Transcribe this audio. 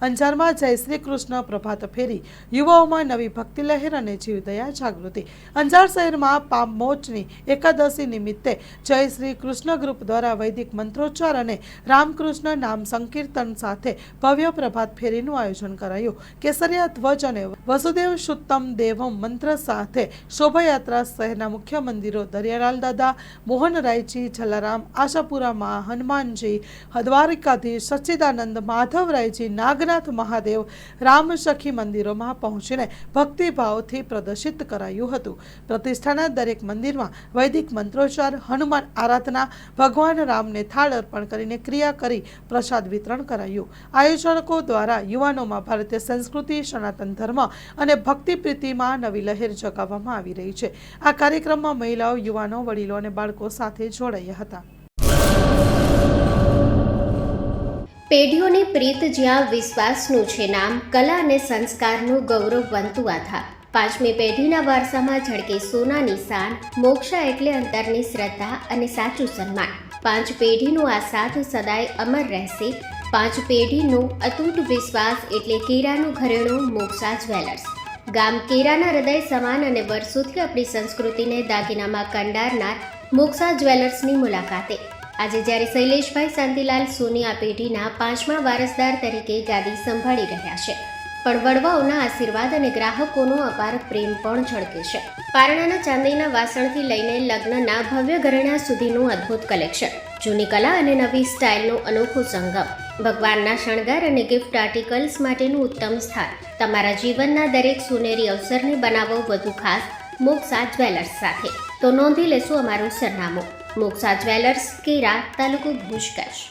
અંજારમાં જય શ્રી કૃષ્ણ પ્રભાત ફેરી, યુવાઓમાં નવી ભક્તિ લહેર અને જીવદયા જાગૃતિ। અંજાર શહેરમાં પામોચની એકાદશી નિમિત્તે જય શ્રી કૃષ્ણ ગ્રુપ દ્વારા વૈદિક મંત્રોચ્ચાર અને રામકૃષ્ણ નામ સંકીર્તન સાથે ભવ્ય પ્રભાત ફેરીનું આયોજન કરાયું। કેસરિયા ધ્વજ અને વસુદેવ સુતમ દેવમ મંત્ર સાથે શોભાયાત્રા શહેરના મુખ્ય મંદિરો દરિયાલાલ દાદા, મોહનરાયજી, જલારામ, આશાપુરા માં, હનુમાનજી, દ્વારિકાધીશ, સચ્ચિદાનંદ, માધવરાયજી, નાગનાથ મહાદેવ, રામસખી મંદિરોમાં પહોંચીને ભક્તિભાવથી પ્રદર્શિત કરાયું હતું। પ્રતિષ્ઠાના દરેક મંદિરમાં વૈદિક મંત્રોચ્ચાર, હનુમાન આરાધના, ભગવાન રામને થાળ અર્પણ કરીને ક્રિયા કરી પ્રસાદ વિતરણ કરાયું। આયોજકો દ્વારા યુવાનોમાં ભારતીય સંસ્કૃતિ, સનાતન ધર્મ અને ભક્તિ પ્રીતિમાં નવી લહેર જગાવવામાં આવી રહી છે। આ કાર્યક્રમમાં મહિલાઓ, યુવાનો, વડીલો અને બાળકો સાથે જોડાયા હતા। પેઢીઓની પ્રીત જ્યાં વિશ્વાસનું છે નામ, કલા અને સંસ્કારનું ગૌરવવંતું આધાર। પાંચમી પેઢીના વારસામાં ઝળકે સોનાની શાન, મોક્ષા એટલે અંતરની શ્રદ્ધા અને સાચું સન્માન। પાંચ પેઢીનું આ સાથ સદાય અમર રહેશે। પાંચ પેઢીનું અતૂટ વિશ્વાસ એટલે કેરાનું ઘરેણું મોક્ષા જ્વેલર્સ। ગામ કેરાના હૃદય સમાન અને વર્ષોથી આપણી સંસ્કૃતિને દાગીનામાં કંડારનાર મોક્ષા જ્વેલર્સની મુલાકાતે આજે જ્યારે શૈલેષભાઈ શાંતિલાલ સોની આ પેઢીના પાંચમા વારસદાર તરીકે ગાદી સંભાળી રહ્યા છે, પણ વડવાઓના આશીર્વાદ અને ગ્રાહકોનો અપાર પ્રેમ પણ ઝળકે છે। પારણાના ચાંદીના વાસણથી લઈને લગ્નના ભવ્ય ઘરેણા સુધીનું અદ્ભુત કલેક્શન, જૂની કલા અને નવી સ્ટાઇલનું અનોખું સંગમ, ભગવાનના શણગાર અને ગિફ્ટ આર્ટિકલ્સ માટેનું ઉત્તમ સ્થાન। તમારા જીવનના દરેક સોનેરી અવસરને બનાવો વધુ ખાસ મોક્ષા જ્વેલર્સ સાથે। તો નોંધી લેશો અમારું સરનામું, મોક્ષા જ્વેલર્સ, કેરા, તાલુકો ભુજ, કચ્છ।